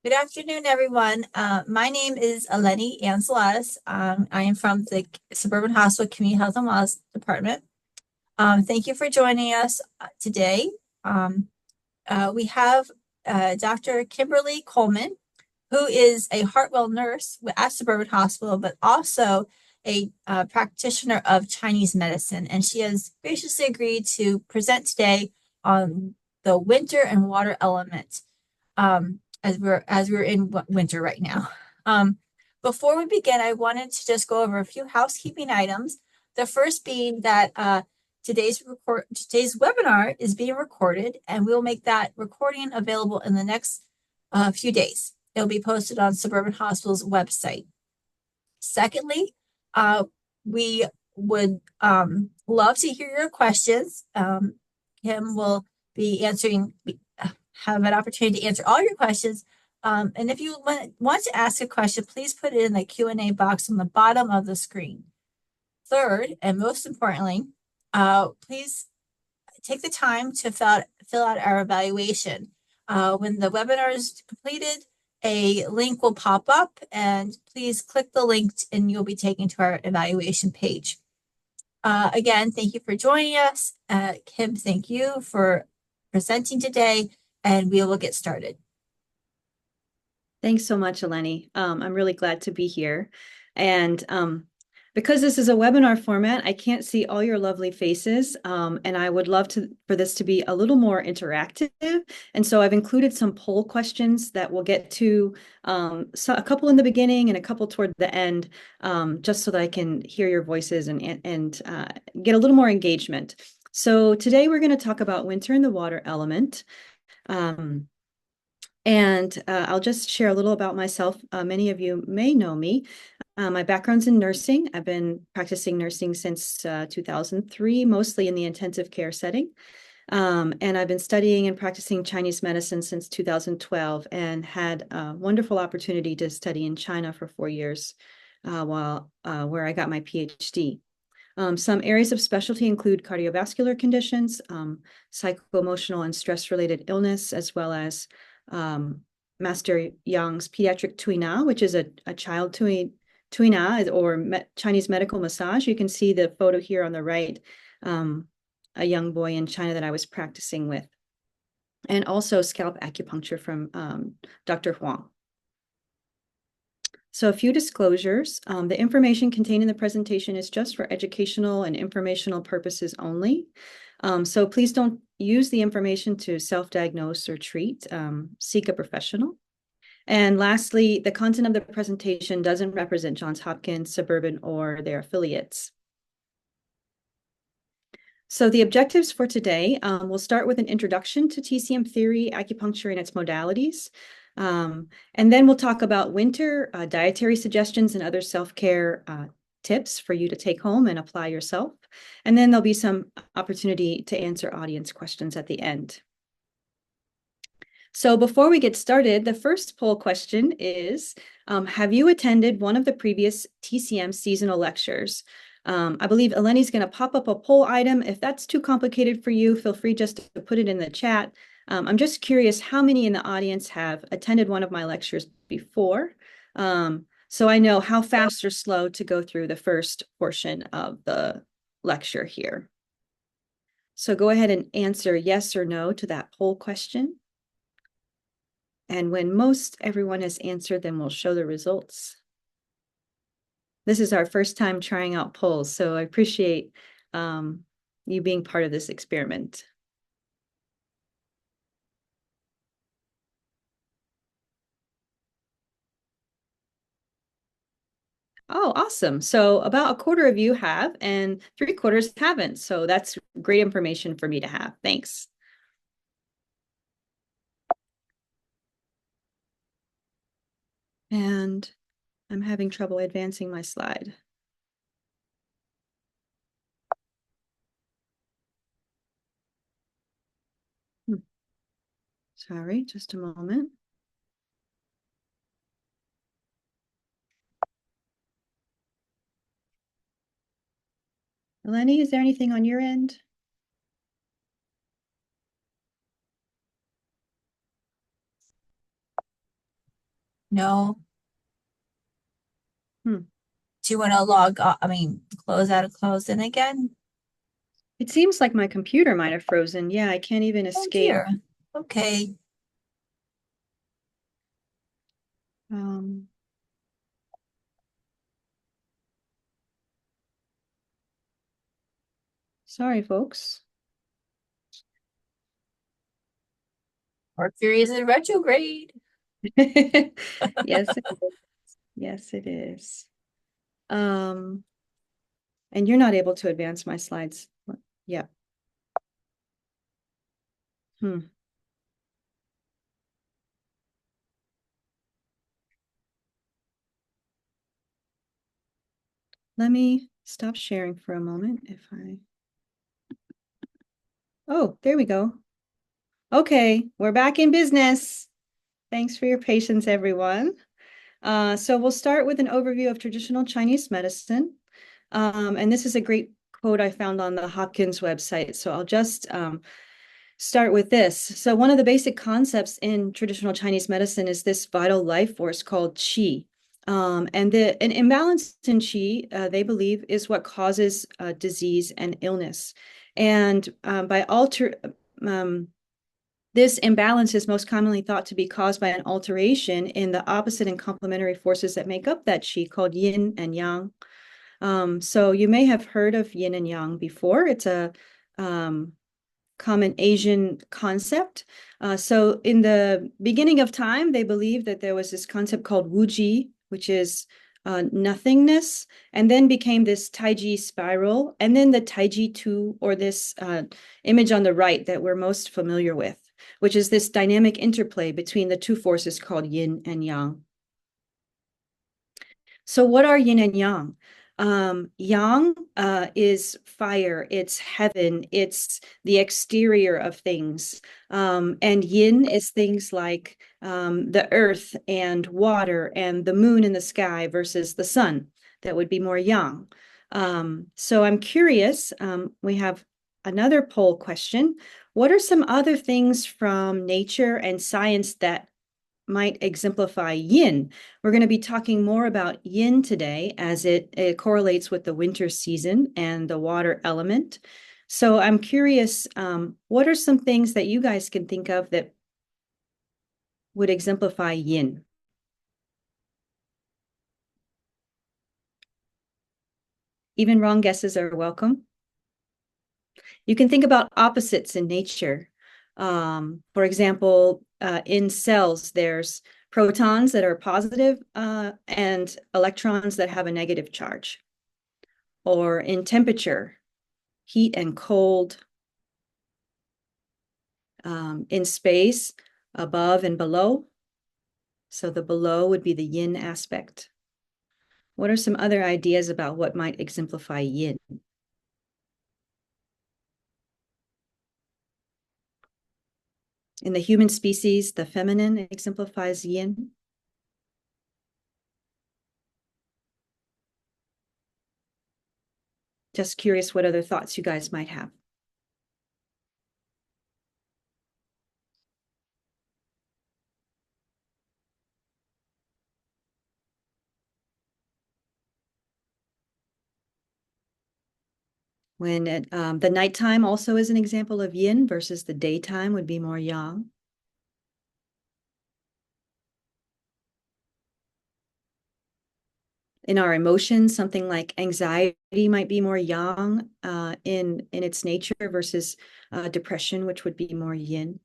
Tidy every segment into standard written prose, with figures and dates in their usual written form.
Good afternoon, everyone. My name is Eleni Anseladas. I am from the Suburban Hospital Community Health and Wellness Department. Thank you for joining us today. We have Dr. Kimberly Coleman, who is a Hartwell nurse at Suburban Hospital, but also a practitioner of Chinese medicine. And she has graciously agreed to present today on the winter and water element. As we're in winter right now. Um, Before we begin, I wanted to just go over a few housekeeping items. The first being that today's webinar is being recorded, and we'll make that recording available in the next few days. It'll be posted on Suburban Hospital's website. Secondly, we would love to hear your questions. Kim will be have an opportunity to answer all your questions. And if you want to ask a question, please put it in the Q&A box on the bottom of the screen. Third, and most importantly, please take the time to fill out our evaluation. When the webinar is completed, a link will pop up, and please click the link and you'll be taken to our evaluation page. Again, thank you for joining us. Kim, thank you for presenting today, and we will get started. Thanks so much, Eleni. I'm really glad to be here. And because this is a webinar format, I can't see all your lovely faces, and I would love for this to be a little more interactive. And so I've included some poll questions that we'll get to, so a couple in the beginning and a couple toward the end, just so that I can hear your voices and get a little more engagement. So today we're going to talk about winter and the water element. I'll just share a little about myself. Many of you may know me. My background's in nursing. I've been practicing nursing since 2003, mostly in the intensive care setting. And I've been studying and practicing Chinese medicine since 2012 and had a wonderful opportunity to study in China for 4 years where I got my PhD. Some areas of specialty include cardiovascular conditions, psycho-emotional and stress-related illness, as well as Master Yang's pediatric tuina, which is a child tuina or Chinese medical massage. You can see the photo here on the right, a young boy in China that I was practicing with, and also scalp acupuncture from Dr. Huang. So a few disclosures. The information contained in the presentation is just for educational and informational purposes only. So please don't use the information to self-diagnose or treat. Seek a professional. And lastly, the content of the presentation doesn't represent Johns Hopkins, Suburban, or their affiliates. So the objectives for today, we'll start with an introduction to TCM theory, acupuncture, and its modalities. And then we'll talk about winter, dietary suggestions, and other self-care tips for you to take home and apply yourself. And then there'll be some opportunity to answer audience questions at the end. So before we get started, the first poll question is, have you attended one of the previous TCM seasonal lectures? I believe Eleni's going to pop up a poll item. If that's too complicated for you, feel free just to put it in the chat. I'm just curious how many in the audience have attended one of my lectures before, so I know how fast or slow to go through the first portion of the lecture here. So go ahead and answer yes or no to that poll question. And when most everyone has answered, then we'll show the results. This is our first time trying out polls, so I appreciate you being part of this experiment. Oh, awesome. So about a quarter of you have, and 3/4 haven't. So that's great information for me to have. Thanks. And I'm having trouble advancing my slide. Sorry, just a moment. Eleni, is there anything on your end? No? Hmm. Do you want to log off, close out and close in again? It seems like my computer might have frozen. Yeah, I can't even Oh escape. dear. Okay. Um, Sorry, folks. Mercury is in retrograde. Yes, it is. Yes, it is. Um, and you're not able to advance my slides. Yeah. Hmm. Let me stop sharing for a moment if I. Oh, there we go. Okay, we're back in business. Thanks for your patience, everyone. So we'll start with an overview of traditional Chinese medicine. And this is a great quote I found on the Hopkins website. So I'll just start with this. So one of the basic concepts in traditional Chinese medicine is this vital life force called qi. And an imbalance in qi, they believe, is what causes disease and illness. And this imbalance is most commonly thought to be caused by an alteration in the opposite and complementary forces that make up that qi, called yin and yang. So you may have heard of yin and yang before. It's a common Asian concept. So in the beginning of time, they believed that there was this concept called wuji, which is nothingness, and then became this Taiji spiral, and then the Taiji two, or this image on the right that we're most familiar with, which is this dynamic interplay between the two forces called yin and yang. So what are yin and yang? Yang is fire, it's heaven, it's the exterior of things. And yin is things like the earth and water and the moon in the sky versus the sun. That would be more yang. So I'm curious, we have another poll question. What are some other things from nature and science that might exemplify yin? We're going to be talking more about yin today as it correlates with the winter season and the water element. So I'm curious, what are some things that you guys can think of that would exemplify yin? Even wrong guesses are welcome. You can think about opposites in nature. For example, in cells, there's protons that are positive and electrons that have a negative charge. Or in temperature, heat and cold. In space, above and below. So the below would be the yin aspect. What are some other ideas about what might exemplify yin? In the human species, the feminine exemplifies yin. Just curious what other thoughts you guys might have. When the nighttime also is an example of yin versus the daytime would be more yang. In our emotions, something like anxiety might be more yang in its nature versus depression, which would be more yin.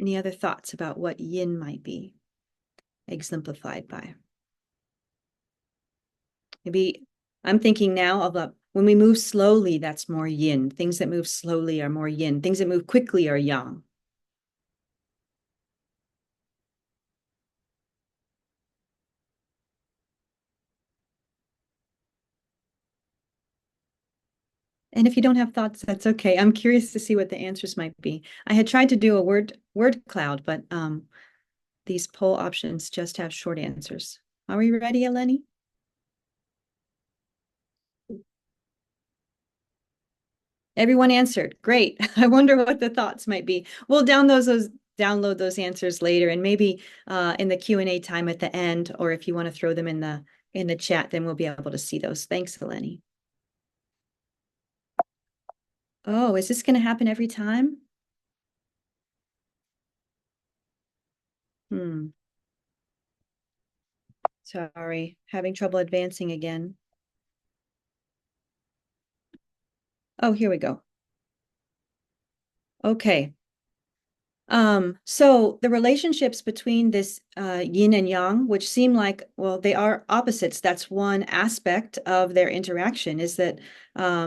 Any other thoughts about what yin might be exemplified by? Maybe I'm thinking now about when we move slowly, that's more yin. Things that move slowly are more yin. Things that move quickly are yang. And if you don't have thoughts, that's okay. I'm curious to see what the answers might be. I had tried to do a word cloud, but these poll options just have short answers. Are we ready, Eleni? Everyone answered. Great. I wonder what the thoughts might be. We'll download those answers later, and maybe in the Q&A time at the end, or if you want to throw them in the chat, then we'll be able to see those. Thanks, Eleni. Oh, is this going to happen every time? Sorry, having trouble advancing again. Oh, here we go. Okay. So the relationships between this yin and yang, which seem like, well, they are opposites. That's one aspect of their interaction, is that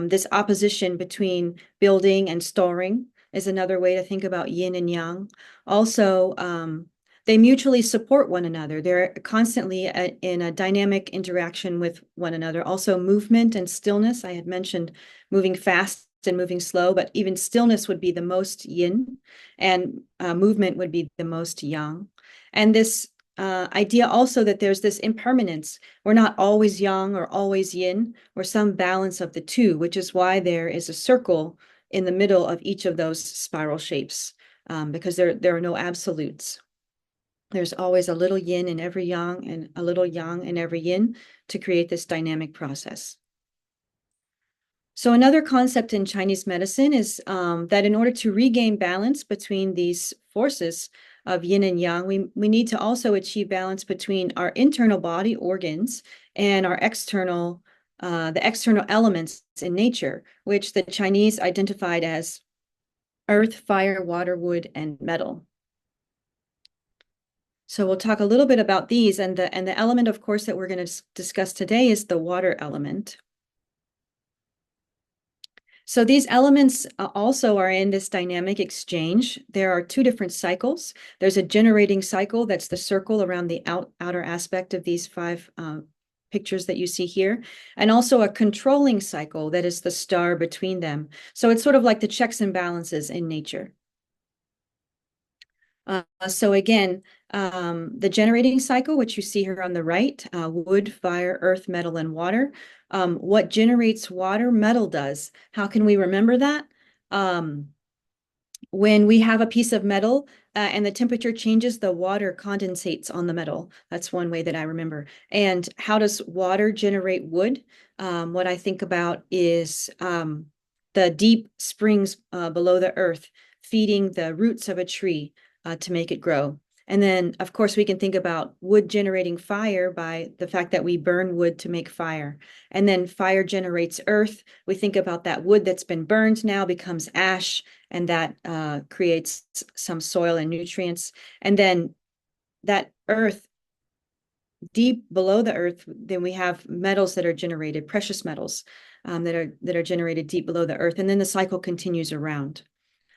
this opposition between building and storing is another way to think about yin and yang. Also, they mutually support one another. They're constantly in a dynamic interaction with one another. Also, movement and stillness. I had mentioned moving fast and moving slow, but even stillness would be the most yin, and movement would be the most yang. And this idea also that there's this impermanence. We're not always yang or always yin, or some balance of the two, which is why there is a circle in the middle of each of those spiral shapes, because there are no absolutes. There's always a little yin in every yang and a little yang in every yin to create this dynamic process. So another concept in Chinese medicine is that in order to regain balance between these forces of yin and yang, we need to also achieve balance between our internal body organs and our external, the external elements in nature, which the Chinese identified as earth, fire, water, wood, and metal. So we'll talk a little bit about these, and the element, of course, that we're going to discuss today is the water element. So these elements also are in this dynamic exchange. There are two different cycles. There's a generating cycle, that's the circle around the outer aspect of these five pictures that you see here, and also a controlling cycle that is the star between them. So it's sort of like the checks and balances in nature. So again, the generating cycle, which you see here on the right, wood, fire, earth, metal, and water. What generates water? Metal does. How can we remember that? When we have a piece of metal and the temperature changes, the water condensates on the metal. That's one way that I remember. And how does water generate wood? What I think about is the deep springs below the earth, feeding the roots of a tree to make it grow. And then, of course, we can think about wood generating fire by the fact that we burn wood to make fire. And then fire generates earth. We think about that wood that's been burned now becomes ash, and that creates some soil and nutrients. And then that earth, deep below the earth, then we have metals that are generated, precious metals that are generated deep below the earth. And then the cycle continues around.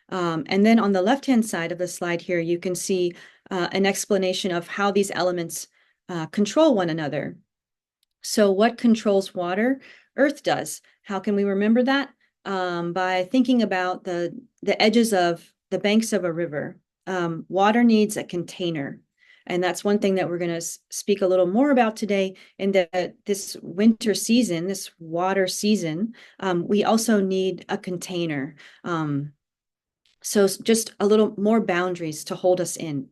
And then on the left-hand side of the slide here, you can see an explanation of how these elements control one another. So what controls water? Earth does. How can we remember that? By thinking about the edges of the banks of a river. Water needs a container. And that's one thing that we're going to speak a little more about today, in that this winter season, this water season, we also need a container. So just a little more boundaries to hold us in.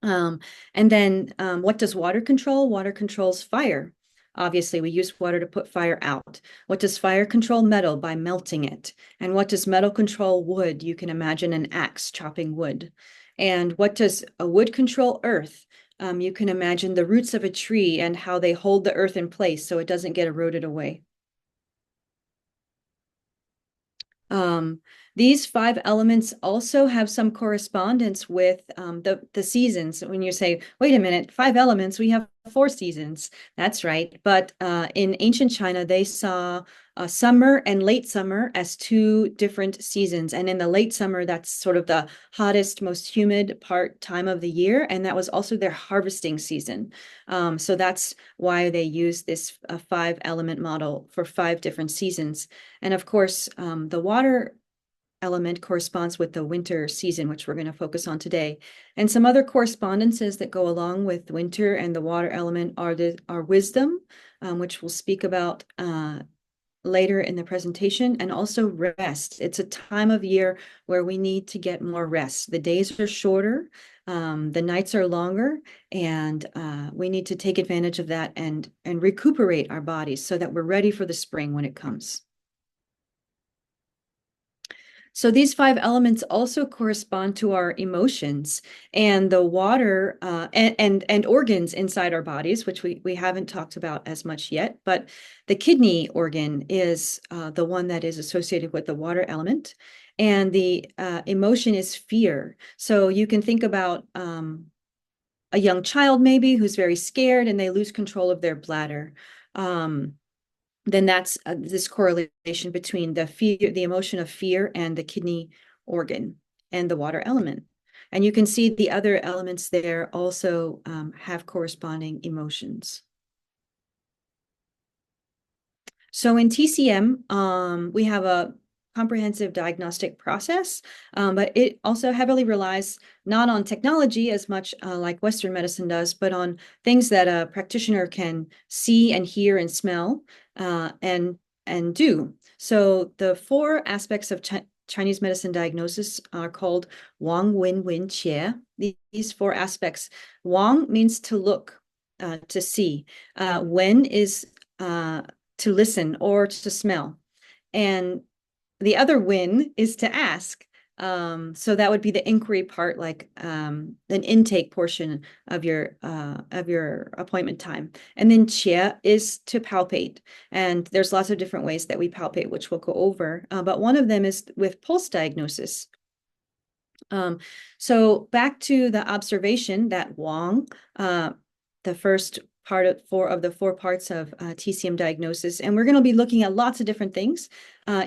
And then what does water control? Water controls fire. Obviously, we use water to put fire out. What does fire control? Metal, by melting it. And what does metal control? Wood. You can imagine an axe chopping wood. And what does a wood control? Earth. You can imagine the roots of a tree and how they hold the earth in place so it doesn't get eroded away. These five elements also have some correspondence with the seasons. When you say, wait a minute, 5 elements, we have 4 seasons. That's right. But in ancient China, they saw summer and late summer as 2 different seasons. And in the late summer, that's sort of the hottest, most humid time of the year. And that was also their harvesting season. So that's why they use this 5 element model for 5 different seasons. And of course, the water element corresponds with the winter season, which we're going to focus on today. And some other correspondences that go along with winter and the water element are wisdom, which we'll speak about later in the presentation, and also rest. It's a time of year where we need to get more rest. The days are shorter, the nights are longer, and we need to take advantage of that and recuperate our bodies so that we're ready for the spring when it comes. So these 5 elements also correspond to our emotions and the water and organs inside our bodies, which we haven't talked about as much yet. But the kidney organ is the one that is associated with the water element, and the emotion is fear. So you can think about a young child maybe who's very scared and they lose control of their bladder. Then that's this correlation between the emotion of fear and the kidney organ and the water element. And you can see the other elements there also have corresponding emotions. So in TCM, we have a comprehensive diagnostic process, but it also heavily relies not on technology as much like Western medicine does, but on things that a practitioner can see and hear and smell and do. So the 4 aspects of Chinese medicine diagnosis are called Wang, Wen, Wen, Qie. These 4 aspects. Wang means to look, to see. Wen is to listen or to smell. And the other win is to ask. So that would be the inquiry part, like an intake portion of your appointment time. And then qie is to palpate. And there's lots of different ways that we palpate, which we'll go over. But one of them is with pulse diagnosis. So back to the observation that Wang, the first part of 4 of the 4 parts of TCM diagnosis. And we're going to be looking at lots of different things,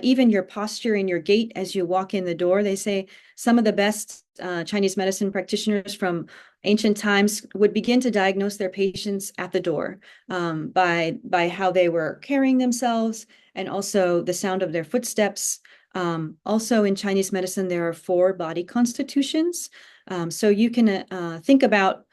even your posture and your gait as you walk in the door. They say some of the best Chinese medicine practitioners from ancient times would begin to diagnose their patients at the door by how they were carrying themselves and also the sound of their footsteps. Also in Chinese medicine, there are 4 body constitutions. So you can think about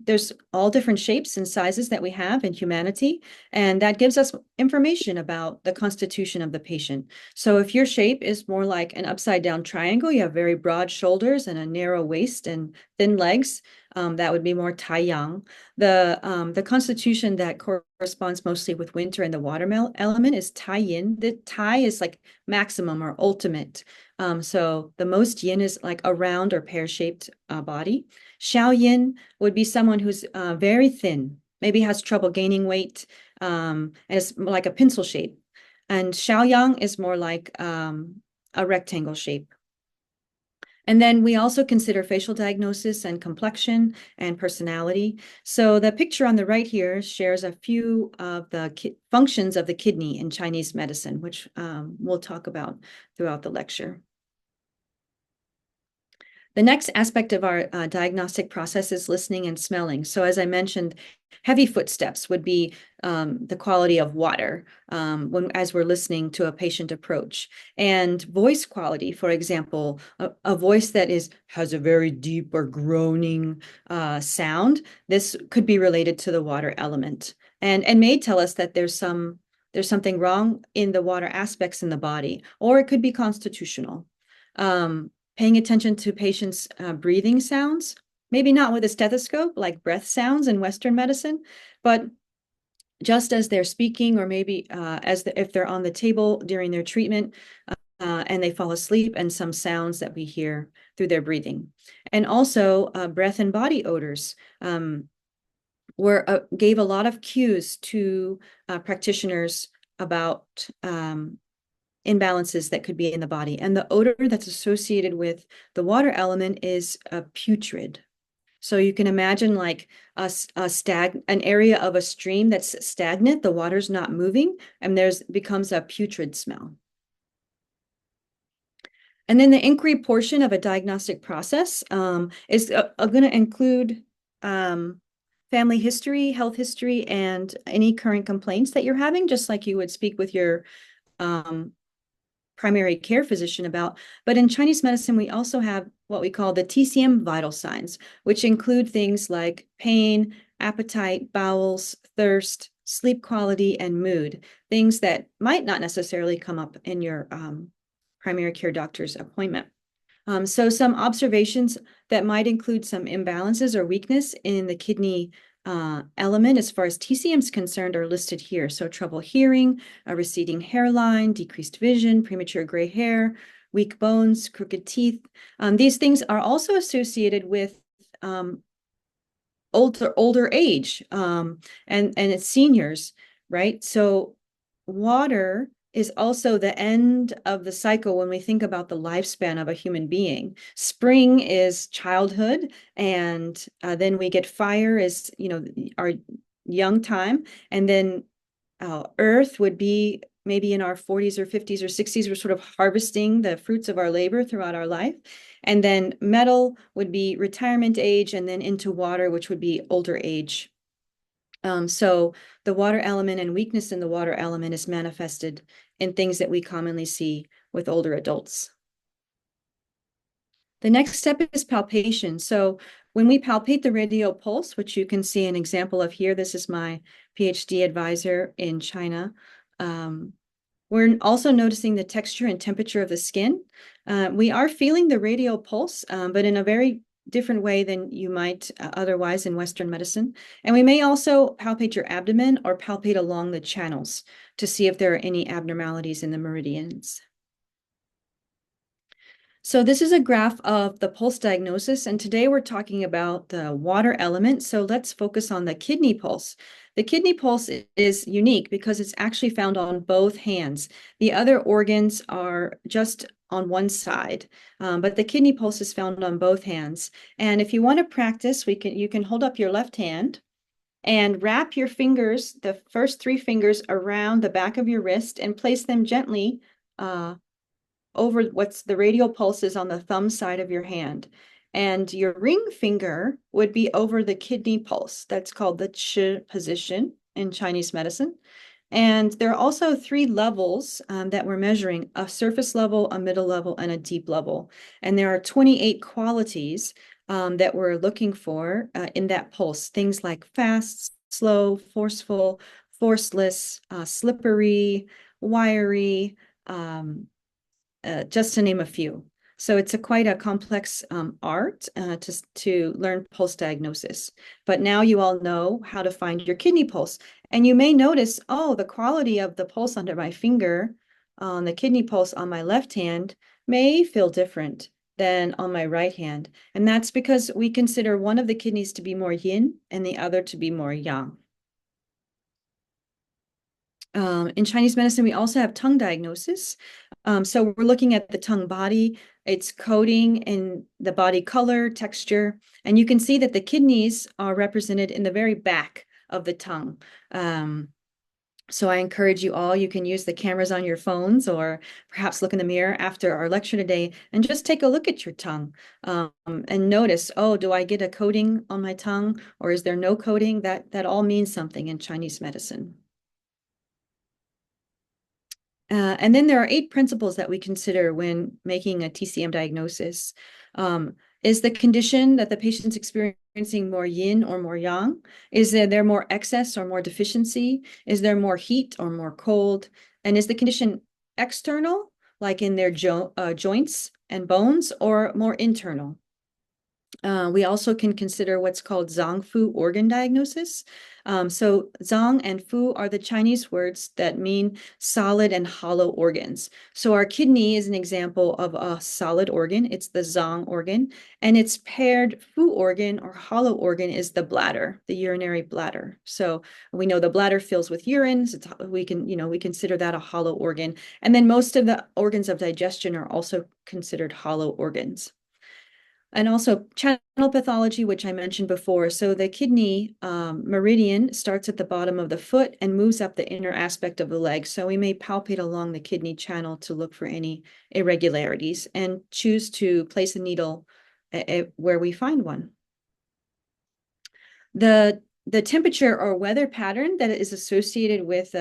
there's all different shapes and sizes that we have in humanity, and that gives us information about the constitution of the patient. So if your shape is more like an upside down triangle, you have very broad shoulders and a narrow waist and thin legs, that would be more Taiyang. The constitution that corresponds mostly with winter and the water element is Taiyin. The Tai is like maximum or ultimate. So the most yin is like a round or pear-shaped body. Xiaoyin would be someone who's very thin, maybe has trouble gaining weight, and is like a pencil shape. And Xiaoyang is more like a rectangle shape. And then we also consider facial diagnosis and complexion and personality. So the picture on the right here shares a few of the functions of the kidney in Chinese medicine, which we'll talk about throughout the lecture. The next aspect of our diagnostic process is listening and smelling. So as I mentioned, heavy footsteps would be the quality of water as we're listening to a patient approach. And voice quality, for example, a voice that has a very deep or groaning sound, this could be related to the water element and may tell us that there's something wrong in the water aspects in the body, or it could be constitutional. Paying attention to patients' breathing sounds, maybe not with a stethoscope like breath sounds in Western medicine, but just as they're speaking, or maybe if they're on the table during their treatment and they fall asleep, and some sounds that we hear through their breathing. And also breath and body odors gave a lot of cues to practitioners about imbalances that could be in the body. And the odor that's associated with the water element is putrid. So you can imagine like an area of a stream that's stagnant, the water's not moving, and becomes a putrid smell. And then the inquiry portion of a diagnostic process is going to include family history, health history, and any current complaints that you're having, just like you would speak with your primary care physician about. But in Chinese medicine, we also have what we call the TCM vital signs, which include things like pain, appetite, bowels, thirst, sleep quality, and mood, things that might not necessarily come up in your primary care doctor's appointment. So some observations that might include some imbalances or weakness in the kidney element as far as TCM is concerned are listed here. So trouble hearing, a receding hairline, decreased vision, premature gray hair, weak bones, crooked teeth. These things are also associated with older age and it's seniors, right? So water is also the end of the cycle when we think about the lifespan of a human being. Spring is childhood, and then we get fire is, our young time, and then earth would be maybe in our 40s or 50s or 60s. We're sort of harvesting the fruits of our labor throughout our life. And then metal would be retirement age, and then into water, which would be older age. So the water element and weakness in the water element is manifested in things that we commonly see with older adults. The next step is palpation. So when we palpate the radial pulse, which you can see an example of here, this is my PhD advisor in China. We're also noticing the texture and temperature of the skin. We are feeling the radial pulse, but in a very different way than you might otherwise in Western medicine. And we may also palpate your abdomen or palpate along the channels to see if there are any abnormalities in the meridians. So this is a graph of the pulse diagnosis, and today we're talking about the water element. So let's focus on the kidney pulse. The kidney pulse is unique because it's actually found on both hands. The other organs are just on one side, but the kidney pulse is found on both hands. And if you want to practice, you can hold up your left hand and wrap your fingers, the first 3 fingers, around the back of your wrist and place them gently over what's the radial pulses on the thumb side of your hand. And your ring finger would be over the kidney pulse. That's called the Qi position in Chinese medicine. And there are also 3 levels that we're measuring: a surface level, a middle level, and a deep level. And there are 28 qualities that we're looking for in that pulse. Things like fast, slow, forceful, forceless, slippery, wiry, just to name a few. So it's quite a complex art to learn pulse diagnosis. But now you all know how to find your kidney pulse. And you may notice, oh, the quality of the pulse under my finger on the kidney pulse on my left hand may feel different than on my right hand. And that's because we consider one of the kidneys to be more yin and the other to be more yang. In Chinese medicine, we also have tongue diagnosis. So we're looking at the tongue body, its coating, and the body color, texture. And you can see that the kidneys are represented in the very back of the tongue. So I encourage you all, you can use the cameras on your phones or perhaps look in the mirror after our lecture today and just take a look at your tongue and notice, oh, do I get a coating on my tongue or is there no coating? That all means something in Chinese medicine. And then there are 8 principles that we consider when making a TCM diagnosis. Is the condition that the patient's experiencing more yin or more yang? Is there more excess or more deficiency? Is there more heat or more cold? And is the condition external, like in their joints and bones, or more internal? We also can consider what's called Zong Fu organ diagnosis. So Zong and Fu are the Chinese words that mean solid and hollow organs. So our kidney is an example of a solid organ. It's the Zong organ, and its paired Fu organ or hollow organ is the bladder, the urinary bladder. So we know the bladder fills with urine. So we consider that a hollow organ. And then most of the organs of digestion are also considered hollow organs. And also channel pathology, which I mentioned before. So the kidney meridian starts at the bottom of the foot and moves up the inner aspect of the leg. So we may palpate along the kidney channel to look for any irregularities and choose to place a needle where we find one. The temperature or weather pattern that is associated with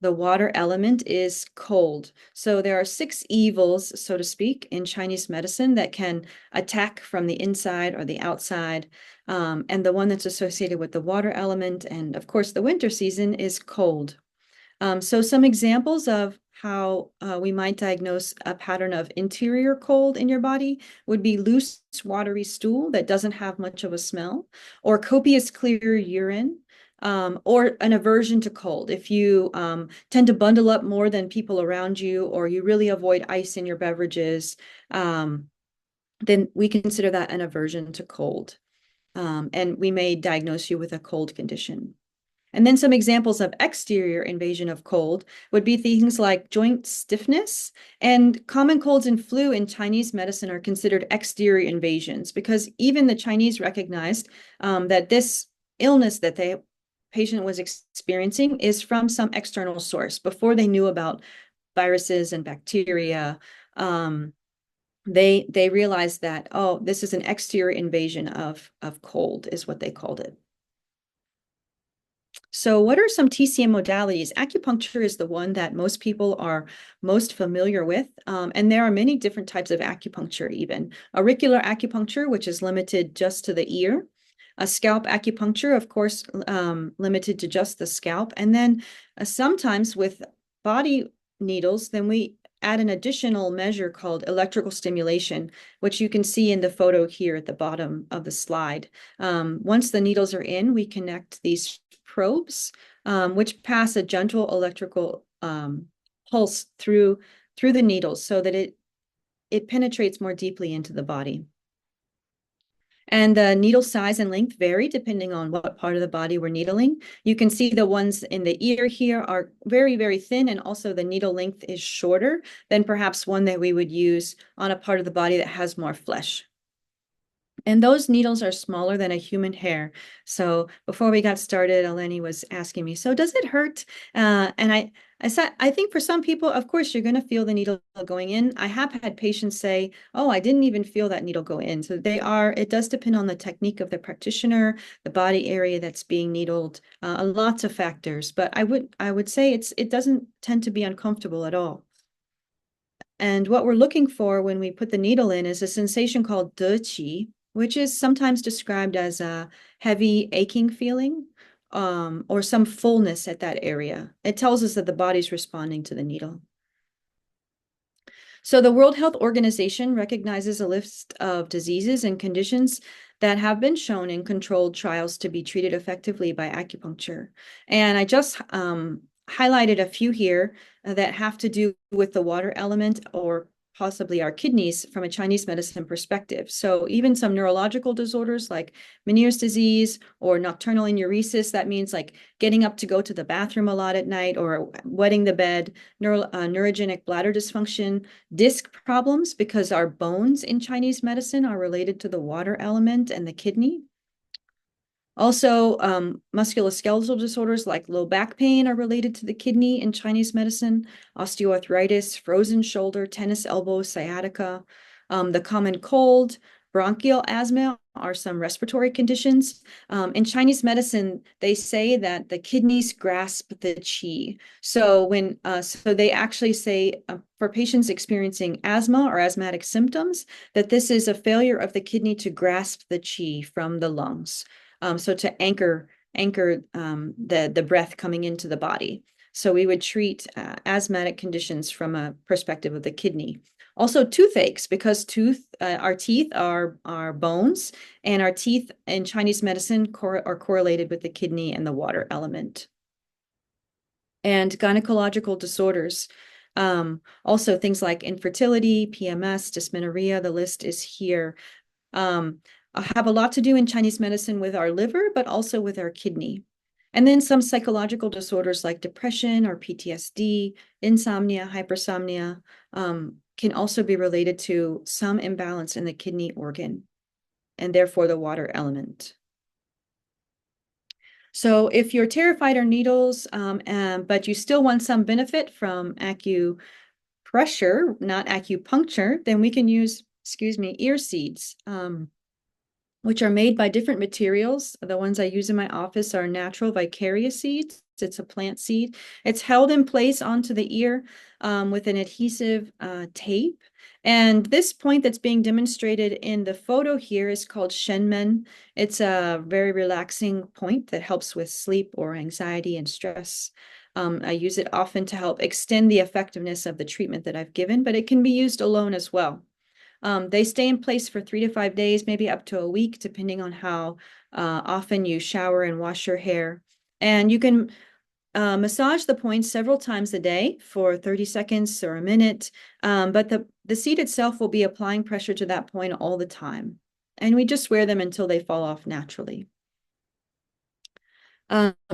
the water element is cold. So there are 6 evils, so to speak, in Chinese medicine that can attack from the inside or the outside. And the one that's associated with the water element and, of course, the winter season is cold. So some examples of how we might diagnose a pattern of interior cold in your body would be loose, watery stool that doesn't have much of a smell, or copious clear urine, or an aversion to cold. If you tend to bundle up more than people around you, or you really avoid ice in your beverages, then we consider that an aversion to cold. And we may diagnose you with a cold condition. And then some examples of exterior invasion of cold would be things like joint stiffness, and common colds and flu in Chinese medicine are considered exterior invasions because even the Chinese recognized that this illness that the patient was experiencing is from some external source. Before they knew about viruses and bacteria, they realized that, oh, this is an exterior invasion of cold, is what they called it. So what are some TCM modalities? Acupuncture is the one that most people are most familiar with. And there are many different types of acupuncture even. Auricular acupuncture, which is limited just to the ear. A scalp acupuncture, of course, limited to just the scalp. And then sometimes with body needles, then we add an additional measure called electrical stimulation, which you can see in the photo here at the bottom of the slide. Once the needles are in, we connect these probes, which pass a gentle electrical pulse through the needles so that it penetrates more deeply into the body. And the needle size and length vary depending on what part of the body we're needling. You can see the ones in the ear here are very, very thin, and also the needle length is shorter than perhaps one that we would use on a part of the body that has more flesh. And those needles are smaller than a human hair. So before we got started, Eleni was asking me, so does it hurt? And I said, I think for some people, of course, you're going to feel the needle going in. I have had patients say, oh, I didn't even feel that needle go in. So it does depend on the technique of the practitioner, the body area that's being needled, lots of factors. But I would say it doesn't tend to be uncomfortable at all. And what we're looking for when we put the needle in is a sensation called de qi, which is sometimes described as a heavy aching feeling, or some fullness at that area. It tells us that the body's responding to the needle. So the World Health Organization recognizes a list of diseases and conditions that have been shown in controlled trials to be treated effectively by acupuncture. And I just highlighted a few here that have to do with the water element or possibly our kidneys from a Chinese medicine perspective. So even some neurological disorders like Meniere's disease or nocturnal enuresis, that means like getting up to go to the bathroom a lot at night or wetting the bed, neurogenic bladder dysfunction, disc problems, because our bones in Chinese medicine are related to the water element and the kidney. Also, musculoskeletal disorders like low back pain are related to the kidney in Chinese medicine, osteoarthritis, frozen shoulder, tennis elbow, sciatica. The common cold, bronchial asthma are some respiratory conditions. In Chinese medicine, they say that the kidneys grasp the qi. So so they actually say for patients experiencing asthma or asthmatic symptoms, that this is a failure of the kidney to grasp the qi from the lungs. So to anchor the breath coming into the body. So we would treat asthmatic conditions from a perspective of the kidney. Also toothaches, because our teeth are bones, and our teeth in Chinese medicine are correlated with the kidney and the water element. And gynecological disorders. Also things like infertility, PMS, dysmenorrhea, the list is here. Have a lot to do in Chinese medicine with our liver, but also with our kidney. And then some psychological disorders like depression or PTSD, insomnia, hypersomnia, can also be related to some imbalance in the kidney organ and therefore the water element. So if you're terrified of needles, but you still want some benefit from acupressure, not acupuncture, then we can use, ear seeds. which are made by different materials. The ones I use in my office are natural vicarious seeds. It's a plant seed. It's held in place onto the ear with an adhesive tape. And this point that's being demonstrated in the photo here is called Shenmen. It's a very relaxing point that helps with sleep or anxiety and stress. I use it often to help extend the effectiveness of the treatment that I've given, but it can be used alone as well. They stay in place for 3 to 5 days, maybe up to a week, depending on how often you shower and wash your hair. And you can massage the points several times a day for 30 seconds or a minute, but the seed itself will be applying pressure to that point all the time. And we just wear them until they fall off naturally.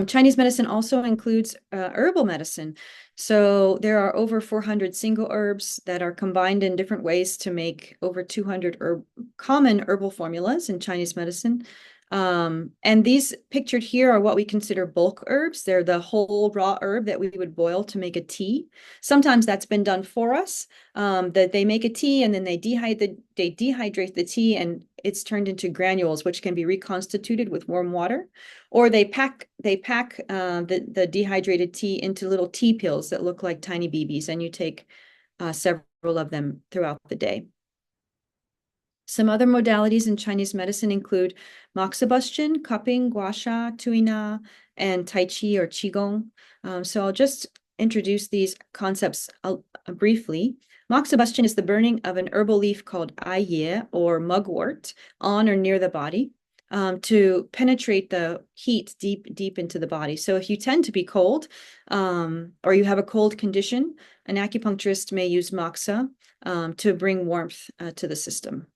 Chinese medicine also includes herbal medicine. So there are over 400 single herbs that are combined in different ways to make over 200 common herbal formulas in Chinese medicine. And these pictured here are what we consider bulk herbs. They're the whole raw herb that we would boil to make a tea. Sometimes that's been done for us, that they make a tea and then they dehydrate the tea and it's turned into granules, which can be reconstituted with warm water. Or they pack the dehydrated tea into little tea pills that look like tiny BBs, and you take several of them throughout the day. Some other modalities in Chinese medicine include moxibustion, cupping, gua sha, tuina, and tai chi or qigong. So I'll just introduce these concepts briefly. Moxibustion is the burning of an herbal leaf called aiye or mugwort on or near the body to penetrate the heat deep into the body. So if you tend to be cold or you have a cold condition, an acupuncturist may use moxa to bring warmth to the system.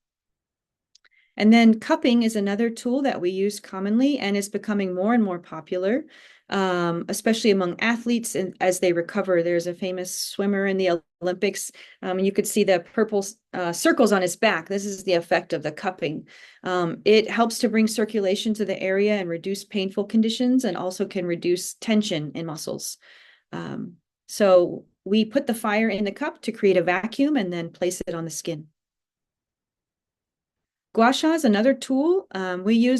And then cupping is another tool that we use commonly and is becoming more and more popular, especially among athletes as they recover. There's a famous swimmer in the Olympics. You could see the purple circles on his back. This is the effect of the cupping. It helps to bring circulation to the area and reduce painful conditions, and also can reduce tension in muscles. So we put the fire in the cup to create a vacuum and then place it on the skin. Gua sha is another tool. We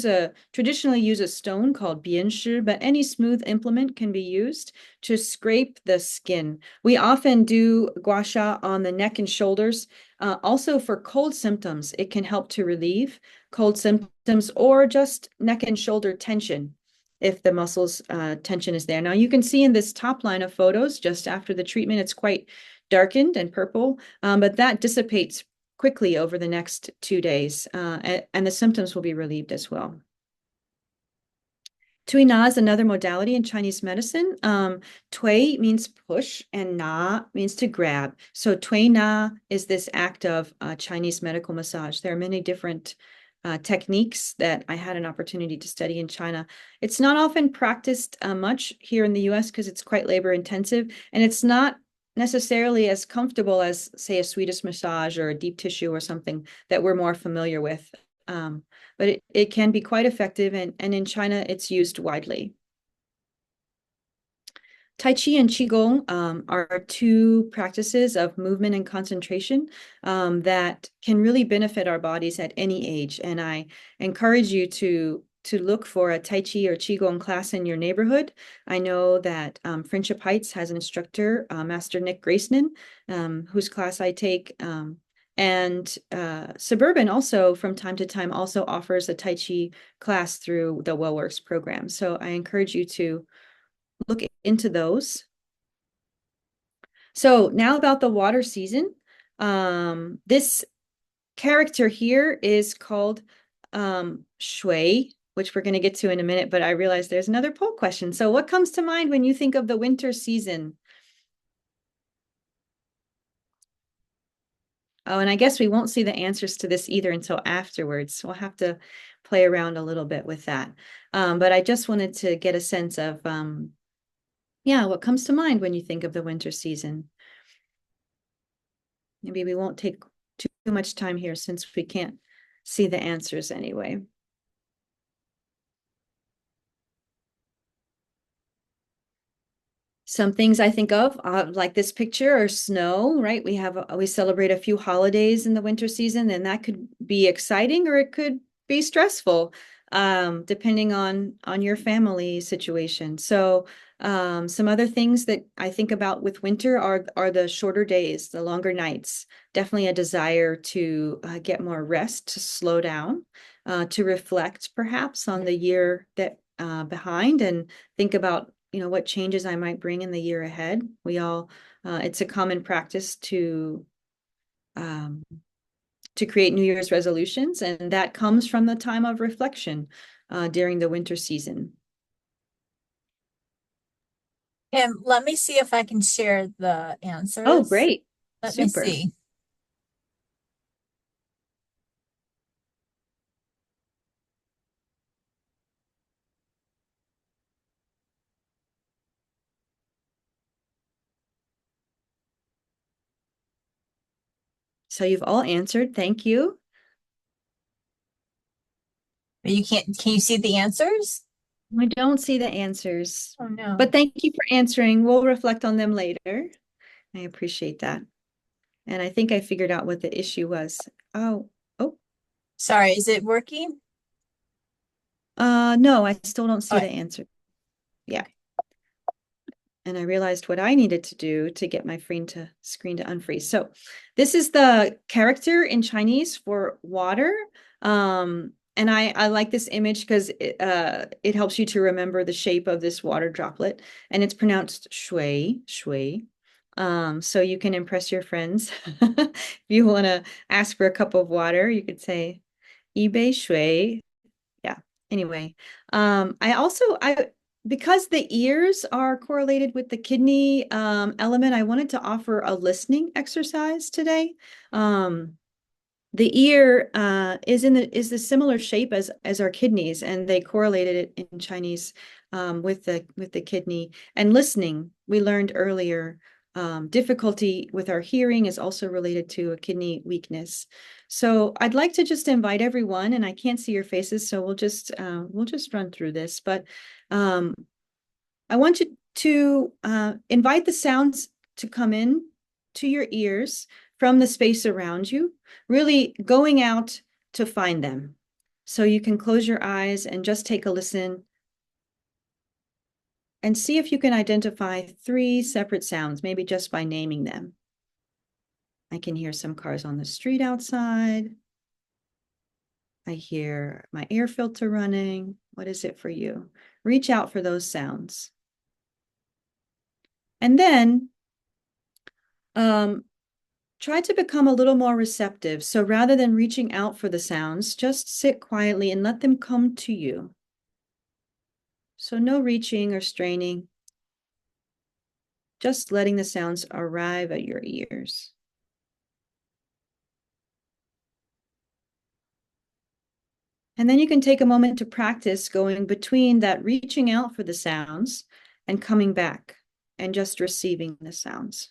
traditionally use a stone called bianshi, but any smooth implement can be used to scrape the skin. We often do gua sha on the neck and shoulders. Also for cold symptoms, it can help to relieve cold symptoms or just neck and shoulder tension if the muscles tension is there. Now you can see in this top line of photos, just after the treatment, it's quite darkened and purple, but that dissipates quickly over the next 2 days, and the symptoms will be relieved as well. Tui na is another modality in Chinese medicine. Tui means push and na means to grab. So tui na is this act of Chinese medical massage. There are many different techniques that I had an opportunity to study in China. It's not often practiced much here in the US because it's quite labor intensive, and it's not necessarily as comfortable as, say, a Swedish massage or a deep tissue or something that we're more familiar with. But it can be quite effective, and in China, it's used widely. Tai Chi and Qigong are two practices of movement and concentration that can really benefit our bodies at any age. And I encourage you to look for a Tai Chi or Qigong class in your neighborhood. I know that Friendship Heights has an instructor, Master Nick Graceman, whose class I take. And Suburban also, from time to time, also offers a Tai Chi class through the WellWorks program. So I encourage you to look into those. So now about the water season. This character here is called Shui, which we're going to get to in a minute, but I realize there's another poll question. So what comes to mind when you think of the winter season? Oh, and I guess we won't see the answers to this either until afterwards. We'll have to play around a little bit with that. But I just wanted to get a sense of, yeah, what comes to mind when you think of the winter season? Maybe we won't take too much time here since we can't see the answers anyway. Some things I think of, like this picture, are snow, right? We celebrate a few holidays in the winter season, and that could be exciting or it could be stressful, depending on your family situation. So some other things that I think about with winter are the shorter days, the longer nights. Definitely a desire to get more rest, to slow down, to reflect perhaps on the year that behind, and think about, what changes I might bring in the year ahead. It's a common practice um, to create New Year's resolutions, and that comes from the time of reflection during the winter season. And let me see if I can share the Oh, answers. great. Let me Super. see. So you've all answered. Thank you. But can you see the answers? I don't see the answers, Oh no. but thank you for answering. We'll reflect on them later. I appreciate that. And I think I figured out what the issue was. Oh, oh, Sorry, is it working? no, I still don't see Okay. the answer. Yeah. And I realized what I needed to do to get my screen to unfreeze. So this is the character in Chinese for water. And I like this image because it helps you to remember the shape of this water droplet, and it's pronounced shui, shui. So you can impress your friends. If you want to ask for a cup of water, you could say 一杯水. Yeah. Anyway, I because the ears are correlated with the kidney element, I wanted to offer a listening exercise today. The ear is the similar shape as our kidneys, and they correlated it in Chinese with the kidney. And listening, we learned earlier, difficulty with our hearing is also related to a kidney weakness. So I'd like to just invite everyone, and I can't see your faces, so we'll just run through this. But I want you to invite the sounds to come in to your ears from the space around you, really going out to find them. So you can close your eyes and just take a listen and see if you can identify 3 separate sounds, maybe just by naming them. I can hear some cars on the street outside. I hear my air filter running. What is it for you? Reach out for those sounds. And then try to become a little more receptive. So rather than reaching out for the sounds, just sit quietly and let them come to you. So no reaching or straining, just letting the sounds arrive at your ears. And then you can take a moment to practice going between that reaching out for the sounds and coming back and just receiving the sounds.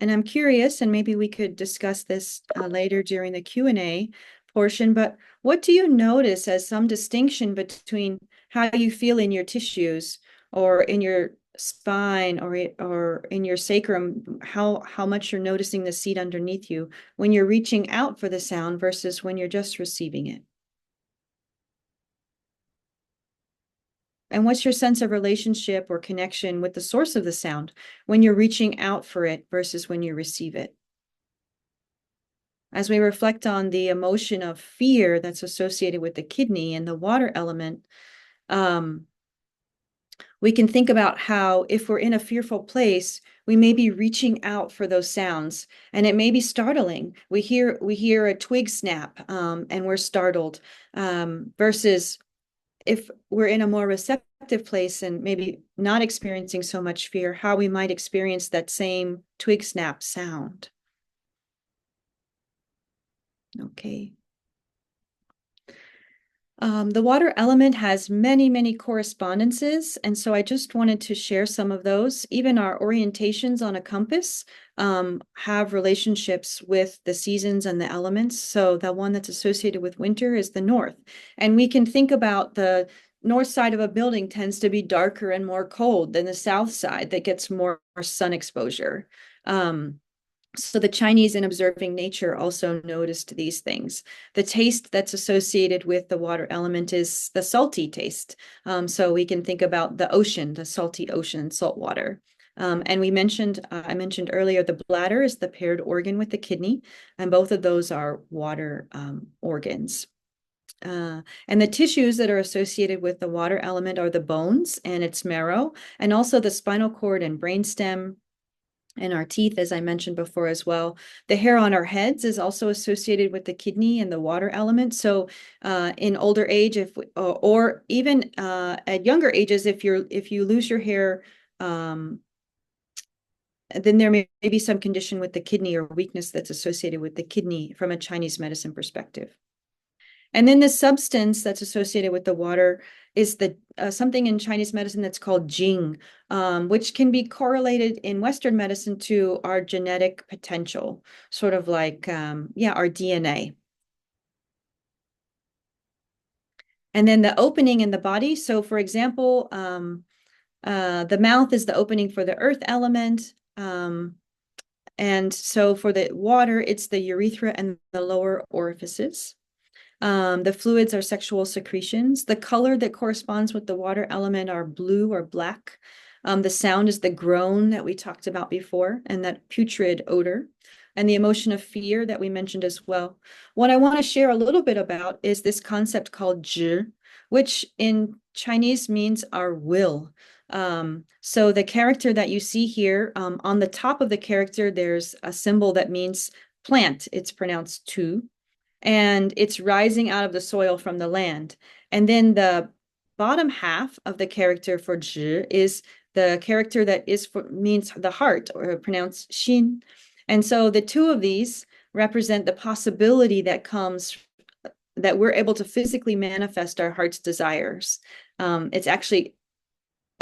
And I'm curious, and maybe we could discuss this later during the Q&A portion, but what do you notice as some distinction between how you feel in your tissues or in your spine or in your sacrum, how much you're noticing the seat underneath you when you're reaching out for the sound versus when you're just receiving it? And what's your sense of relationship or connection with the source of the sound when you're reaching out for it versus when you receive it? As we reflect on the emotion of fear that's associated with the kidney and the water element, we can think about how if we're in a fearful place, we may be reaching out for those sounds, and it may be startling. We hear a twig snap, and we're startled, versus if we're in a more receptive place and maybe not experiencing so much fear, how we might experience that same twig snap sound. Okay. The water element has many, many correspondences, and so I just wanted to share some of those. Even our orientations on a compass have relationships with the seasons and the elements. So the one that's associated with winter is the north. And we can think about the north side of a building tends to be darker and more cold than the south side that gets more sun exposure. So the Chinese, in observing nature, also noticed these things. The taste that's associated with the water element is the salty taste. So we can think about the ocean, the salty ocean, salt water. And I mentioned earlier, the bladder is the paired organ with the kidney, and both of those are water organs. And the tissues that are associated with the water element are the bones and its marrow, and also the spinal cord and brainstem, and our teeth, as I mentioned before as well. The hair on our heads is also associated with the kidney and the water element. So in older age, or even at younger ages, if you lose your hair, then there may be some condition with the kidney or weakness that's associated with the kidney from a Chinese medicine perspective. And then the substance that's associated with the water is the something in Chinese medicine that's called Jing, which can be correlated in Western medicine to our genetic potential, sort of like, our DNA. And then the opening in the body. So for example, the mouth is the opening for the earth element. And so for the water, it's the urethra and the lower orifices. The fluids are sexual secretions. The color that corresponds with the water element are blue or black. The sound is the groan that we talked about before, and that putrid odor, and the emotion of fear that we mentioned as well. What I want to share a little bit about is this concept called zhi, which in Chinese means our will. So the character that you see here, on the top of the character, there's a symbol that means plant. It's pronounced tu, and it's rising out of the soil from the land. And then the bottom half of the character for zhi is the character that means the heart, or pronounced xin. And so the two of these represent the possibility that comes, that we're able to physically manifest our heart's desires. It's actually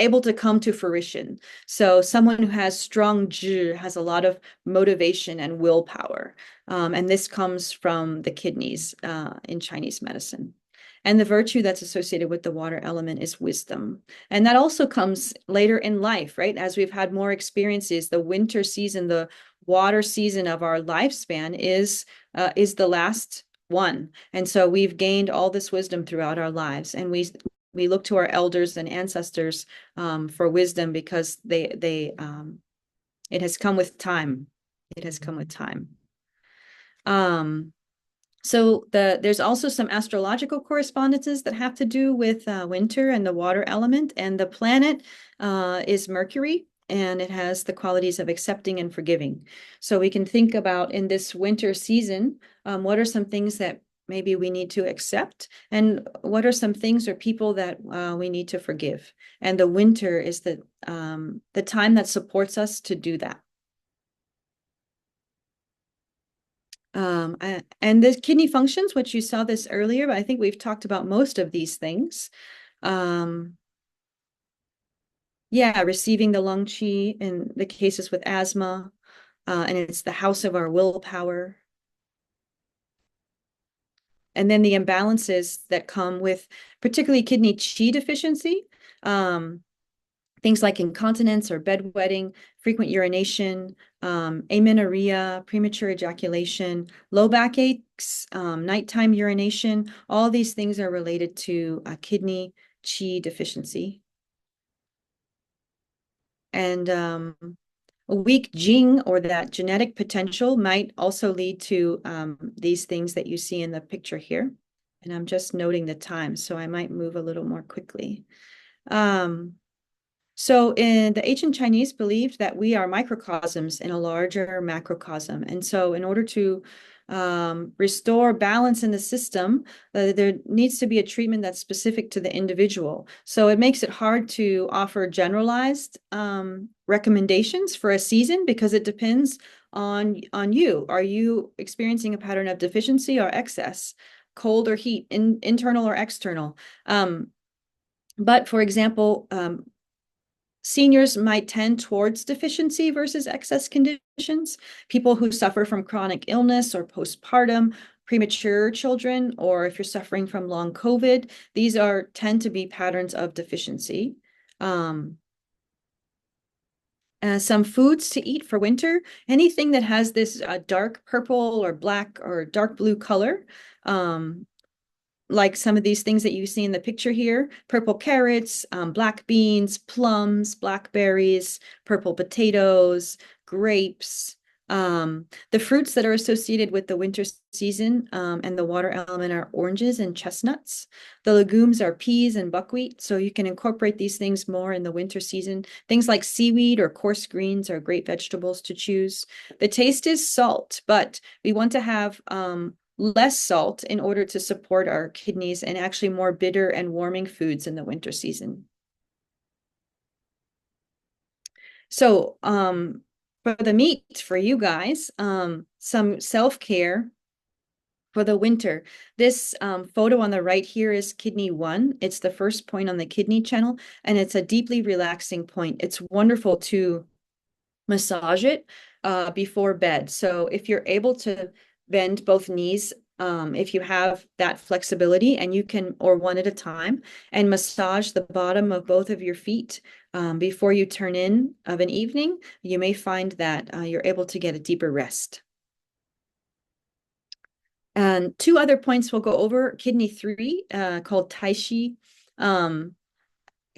able to come to fruition. So someone who has strong zhi has a lot of motivation and willpower. And this comes from the kidneys in Chinese medicine. And the virtue that's associated with the water element is wisdom. And that also comes later in life, right? As we've had more experiences, the winter season, the water season of our lifespan is the last one. And so we've gained all this wisdom throughout our lives. And we look to our elders and ancestors for wisdom, because it has come with time. It has come with time. So there's also some astrological correspondences that have to do with winter and the water element. And the planet is Mercury, and it has the qualities of accepting and forgiving. So we can think about, in this winter season, what are some things that maybe we need to accept, and what are some things or people that we need to forgive. And the winter is the time that supports us to do that. And the kidney functions, which you saw this earlier, but I think we've talked about most of these things. Receiving the lung qi in the cases with asthma, and it's the house of our willpower. And then the imbalances that come with particularly kidney qi deficiency, things like incontinence or bedwetting, frequent urination, amenorrhea, premature ejaculation, low back aches, nighttime urination. All these things are related to kidney qi deficiency. And a weak Jing, or that genetic potential, might also lead to these things that you see in the picture here. And I'm just noting the time, so I might move a little more quickly. So in the ancient Chinese believed that we are microcosms in a larger macrocosm. And so in order to restore balance in the system, there needs to be a treatment that's specific to the individual. So it makes it hard to offer generalized recommendations for a season, because it depends on you. Are you experiencing a pattern of deficiency or excess, cold or heat, internal or external? But for example, seniors might tend towards deficiency versus excess conditions. People who suffer from chronic illness or postpartum premature children, or if you're suffering from long COVID, these tend to be patterns of deficiency. Some foods to eat for winter, anything that has this dark purple or black or dark blue color, like some of these things that you see in the picture here, purple carrots, black beans, plums, blackberries, purple potatoes, grapes. The fruits that are associated with the winter season and the water element are oranges and chestnuts. The legumes are peas and buckwheat, so you can incorporate these things more in the winter season. Things like seaweed or coarse greens are great vegetables to choose. The taste is salt, but we want to have less salt in order to support our kidneys, and actually more bitter and warming foods in the winter season. So for the meat for you guys, some self-care for the winter. This photo on the right here is kidney 1. It's the first point on the kidney channel, and it's a deeply relaxing point. It's wonderful to massage it before bed. So if you're able to bend both knees, if you have that flexibility, and you can, or one at a time, and massage the bottom of both of your feet before you turn in of an evening, you may find that you're able to get a deeper rest. And 2 other points we'll go over. Kidney 3, called Tai Chi,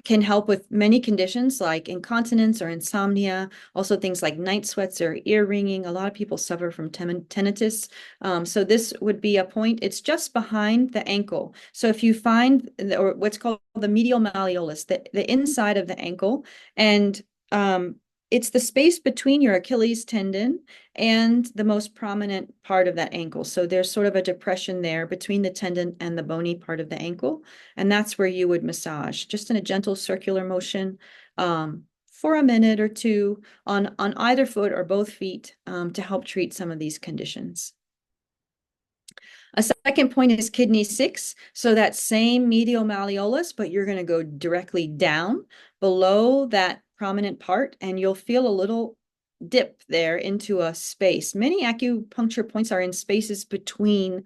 can help with many conditions like incontinence or insomnia, also things like night sweats or ear ringing. A lot of people suffer from tinnitus. So this would be a point. It's just behind the ankle. So if you find, or what's called the medial malleolus, the inside of the ankle, and it's the space between your Achilles tendon and the most prominent part of that ankle. So there's sort of a depression there between the tendon and the bony part of the ankle. And that's where you would massage, just in a gentle circular motion, for a minute or 2 on either foot or both feet, to help treat some of these conditions. A second point is kidney 6. So that same medial malleolus, but you're going to go directly down below that prominent part, and you'll feel a little dip there into a space. Many acupuncture points are in spaces between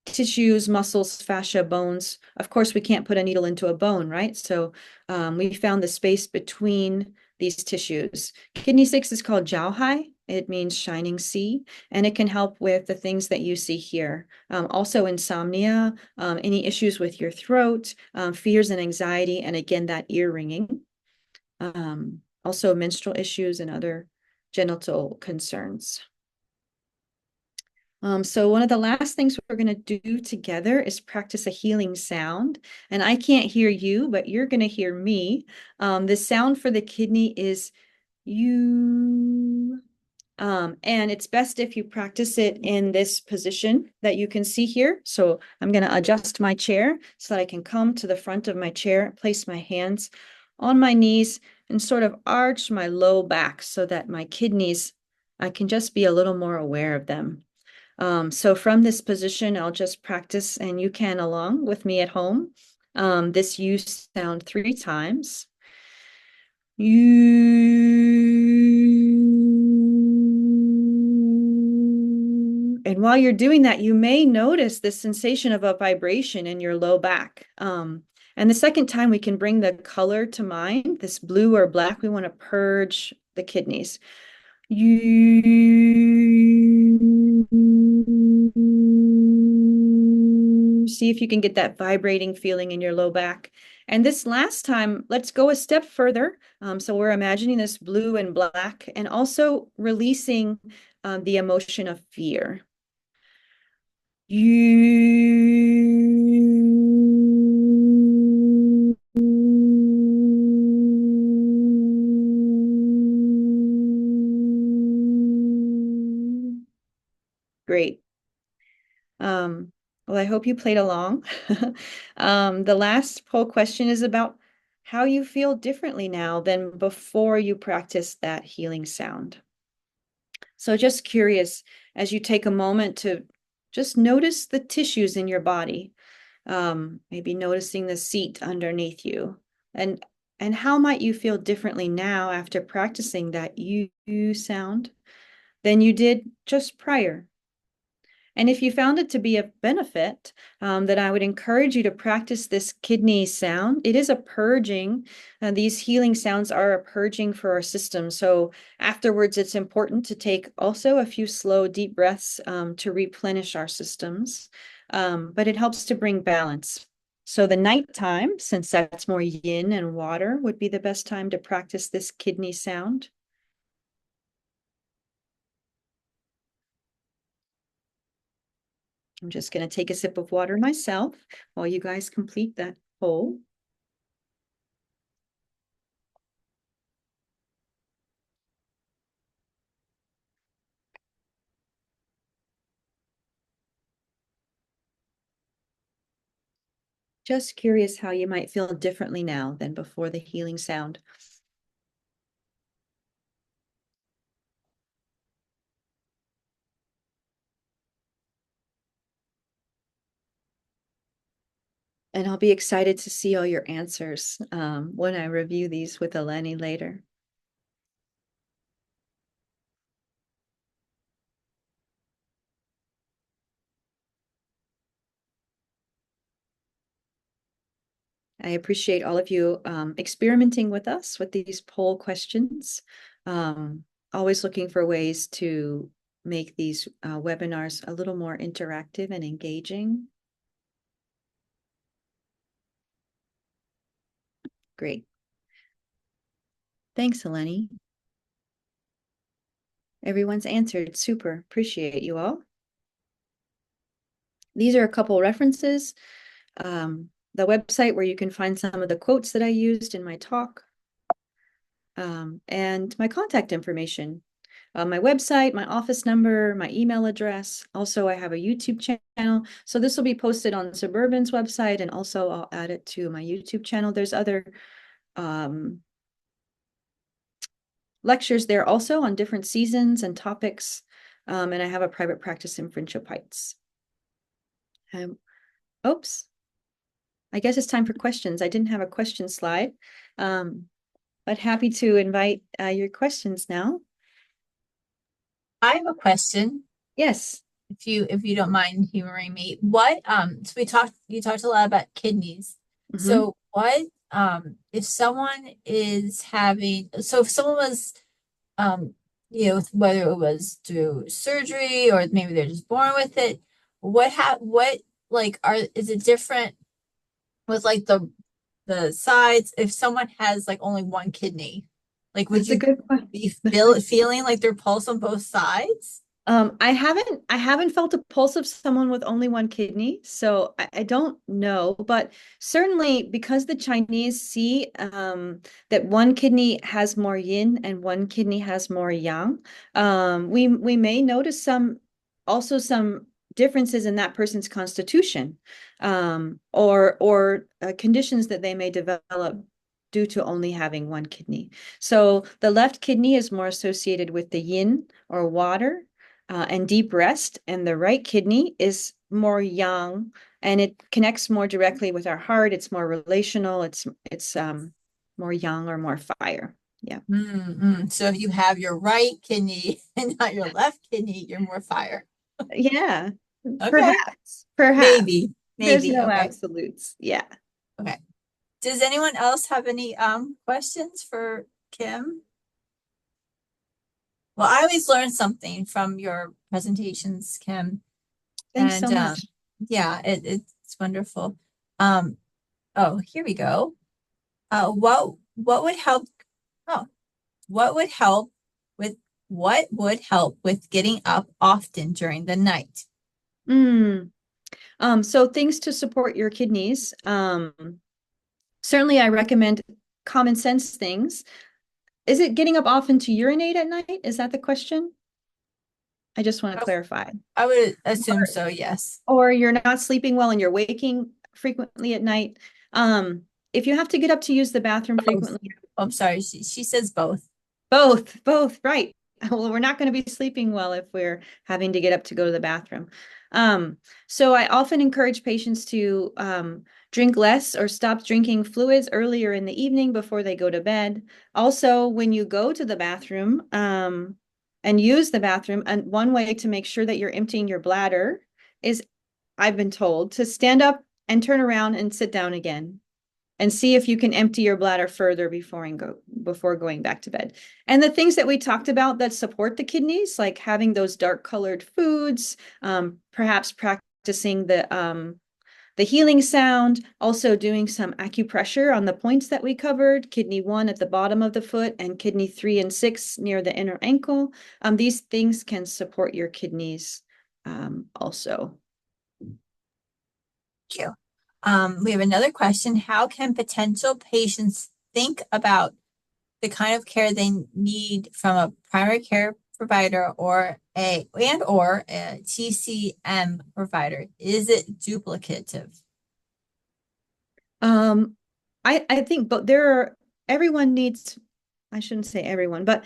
tissues, muscles, fascia, bones. Of course, we can't put a needle into a bone, right? So we found the space between these tissues. Kidney 6 is called Jiaohai. It means shining sea, and it can help with the things that you see here. Also insomnia, any issues with your throat, fears and anxiety, and again, that ear ringing. Also menstrual issues and other genital concerns. So one of the last things we're going to do together is practice a healing sound. And I can't hear you, but you're going to hear me. The sound for the kidney is you. And it's best if you practice it in this position that you can see here. So I'm going to adjust my chair so that I can come to the front of my chair, place my hands on my knees, and sort of arch my low back so that my kidneys, I can just be a little more aware of them. So from this position, I'll just practice, and you can along with me at home. This you sound 3 times. And while you're doing that, you may notice the sensation of a vibration in your low back. And the second time, we can bring the color to mind, this blue or black. We want to purge the kidneys. See if you can get that vibrating feeling in your low back. And this last time, let's go a step further. So we're imagining this blue and black, and also releasing the emotion of fear. Great. Well, I hope you played along. The last poll question is about how you feel differently now than before you practiced that healing sound. So just curious, as you take a moment to just notice the tissues in your body, maybe noticing the seat underneath you, and how might you feel differently now after practicing that you sound than you did just prior? And if you found it to be of benefit, then I would encourage you to practice this kidney sound. It is a purging. These healing sounds are a purging for our system. So afterwards, it's important to take also a few slow, deep breaths to replenish our systems. But it helps to bring balance. So the nighttime, since that's more yin and water, would be the best time to practice this kidney sound. I'm just going to take a sip of water myself while you guys complete that poll. Just curious how you might feel differently now than before the healing sound. And I'll be excited to see all your answers when I review these with Eleni later. I appreciate all of you experimenting with us with these poll questions. Always looking for ways to make these webinars a little more interactive and engaging. Great. Thanks, Eleni. Everyone's answered. Super. Appreciate you all. These are a couple references. The website where you can find some of the quotes that I used in my talk, and my contact information. My website, my office number, my email address. Also, I have a YouTube channel. So this will be posted on Suburban's website, and also I'll add it to my YouTube channel. There's other lectures there also on different seasons and topics. And I have a private practice in Friendship Heights. Oops. I guess it's time for questions. I didn't have a question slide, but happy to invite your questions now. I have a question. Yes. If you don't mind humoring me. So you talked a lot about kidneys. Mm-hmm. So what if someone is if someone was whether it was through surgery or maybe they're just born with it, what like is it different with like the sides if someone has like only one kidney? Like would That's a you good be question. feeling like their pulse on both sides? I haven't felt a pulse of someone with only one kidney, so I don't know, but certainly because the Chinese see that one kidney has more yin and one kidney has more yang, we may notice some differences in that person's constitution, or conditions that they may develop due to only having one kidney. So the left kidney is more associated with the yin or water, and deep rest, and the right kidney is more yang, and it connects more directly with our heart. It's more relational. It's more yang or more fire. Yeah. So if you have your right kidney and not your left kidney, you're more fire. Yeah. Okay. Perhaps. There's Maybe. no Okay. absolutes. Yeah. Okay. Does anyone else have any questions for Kim? Well, I always learn something from your presentations, Kim. Thanks so And much. yeah, it's wonderful. Um, oh, here we go. What would help? Oh, what would help with what would help with getting up often during the night? Mm. So things to support your kidneys. Certainly I recommend common sense things. Is it getting up often to urinate at night? Is that the question? I just want to clarify. I would assume so, yes. Or you're not sleeping well and you're waking frequently at night. If you have to get up to use the bathroom frequently, Oh, I'm sorry. She says both. both, right. Well, we're not going to be sleeping well if we're having to get up to go to the bathroom. So I often encourage patients to drink less or stop drinking fluids earlier in the evening before they go to bed. Also, when you go to the bathroom, and use the bathroom. And one way to make sure that you're emptying your bladder is, I've been told, to stand up and turn around and sit down again and see if you can empty your bladder further before going back to bed. And the things that we talked about that support the kidneys, like having those dark colored foods, perhaps practicing the healing sound, also doing some acupressure on the points that we covered, kidney 1 at the bottom of the foot and kidney 3 and 6 near the inner ankle. These things can support your kidneys also. Thank you. We have another question. How can potential patients think about the kind of care they need from a primary care provider or a TCM provider? Is it duplicative? I think, but everyone needs, I shouldn't say everyone, but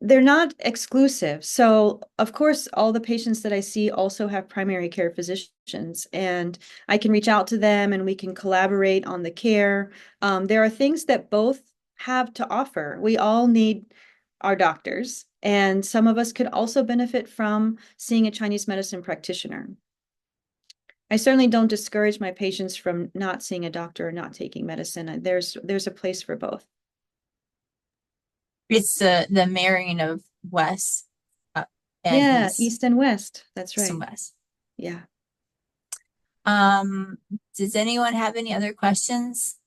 they're not exclusive. So of course, all the patients that I see also have primary care physicians, and I can reach out to them and we can collaborate on the care. There are things that both have to offer. We all need our doctors, and some of us could also benefit from seeing a Chinese medicine practitioner. I certainly don't discourage my patients from not seeing a doctor or not taking medicine. There's a place for both. It's the marrying of West and Yeah, East, East and West. That's East and right. West. Yeah. Does anyone have any other questions?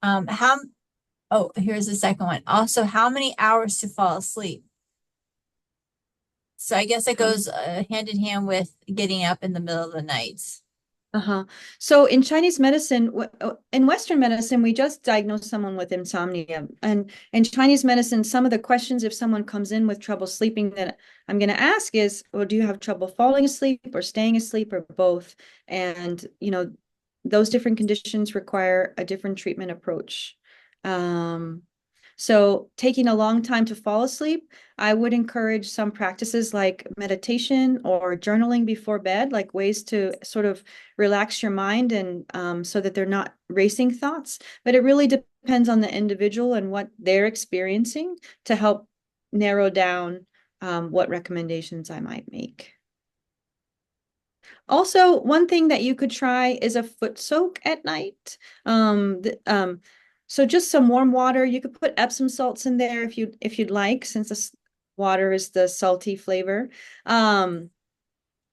Here's the second one. Also, how many hours to fall asleep? So I guess it goes hand in hand with getting up in the middle of the night. Uh-huh. So in Chinese medicine, in Western medicine, we just diagnose someone with insomnia. And in Chinese medicine, some of the questions, if someone comes in with trouble sleeping, that I'm going to ask is, well, do you have trouble falling asleep or staying asleep or both? And, those different conditions require a different treatment approach. So taking a long time to fall asleep, I would encourage some practices like meditation or journaling before bed, like ways to sort of relax your mind and so that they're not racing thoughts. But it really depends on the individual and what they're experiencing to help narrow down what recommendations I might make. Also, one thing that you could try is a foot soak at night. So just some warm water. You could put Epsom salts in there if you'd like, since this water is the salty flavor. The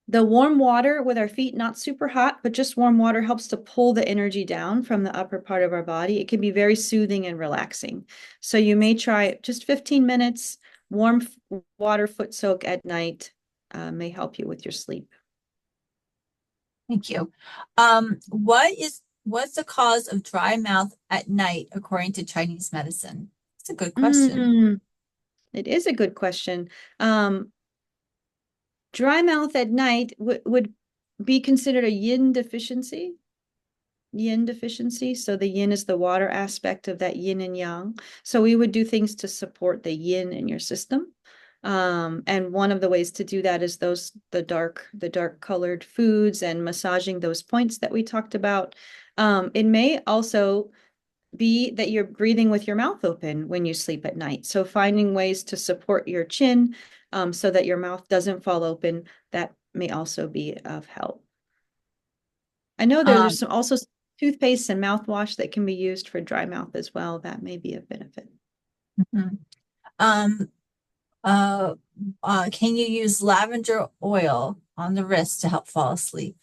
warm water with our feet, not super hot, but just warm water helps to pull the energy down from the upper part of our body. It can be very soothing and relaxing. So you may try just 15 minutes, warm water foot soak at night, may help you with your sleep. Thank you. What's the cause of dry mouth at night according to Chinese medicine? It's a good question. It is a good question. Dry mouth at night would be considered a yin deficiency. So the yin is the water aspect of that yin and yang. So we would do things to support the yin in your system. And one of the ways to do that is the dark colored foods and massaging those points that we talked about. It may also be that you're breathing with your mouth open when you sleep at night. So finding ways to support your chin so that your mouth doesn't fall open, that may also be of help. I know there's also toothpaste and mouthwash that can be used for dry mouth as well. That may be of benefit. Mhm. Can you use lavender oil on the wrist to help fall asleep?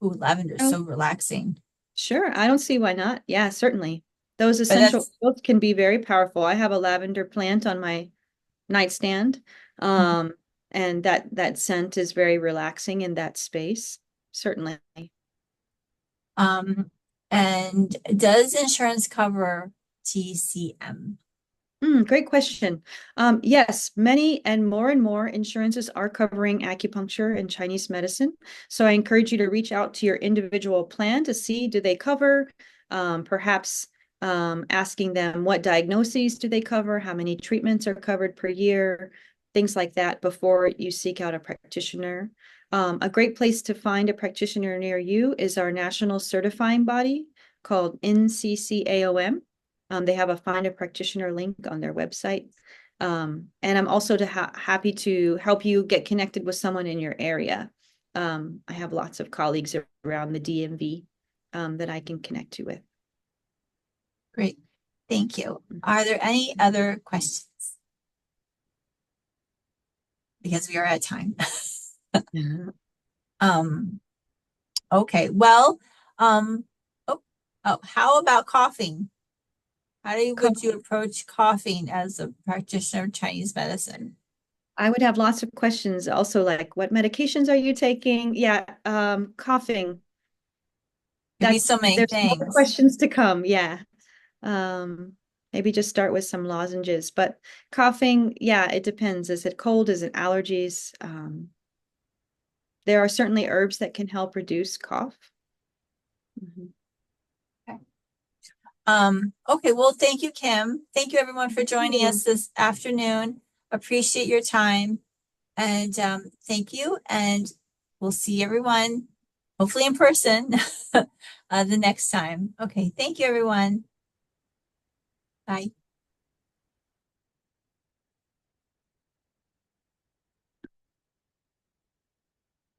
Ooh, lavender is Oh, so relaxing. sure. I don't see why not. Yeah, certainly. Those But essential that's oils can be very powerful. I have a lavender plant on my nightstand. And that scent is very relaxing in that space. Certainly. and does insurance cover TCM? Great question. Yes, many and more insurances are covering acupuncture and Chinese medicine. So I encourage you to reach out to your individual plan to see, do they cover, perhaps asking them what diagnoses do they cover, how many treatments are covered per year, things like that before you seek out a practitioner. A great place to find a practitioner near you is our national certifying body called NCCAOM. They have a find a practitioner link on their website. And I'm also happy to help you get connected with someone in your area. I have lots of colleagues around the DMV that I can connect you with. Great. Thank you. Are there any other questions? Because we are at time. Um, okay, well, oh, how about coughing? Would you approach coughing as a practitioner of Chinese medicine? I would have lots of questions also, like what medications are you taking? Yeah, coughing. Could be so many There's more things. questions to come. Yeah. Um, Maybe just start with some lozenges, but coughing, yeah, it depends. Is it cold? Is it allergies? There are certainly herbs that can help reduce cough. Mhm. Okay. Okay, well, thank you, Kim. Thank you everyone for joining us this afternoon. Appreciate your time. And thank you. And we'll see everyone, hopefully in person, the next time. Okay, thank you, everyone. Bye.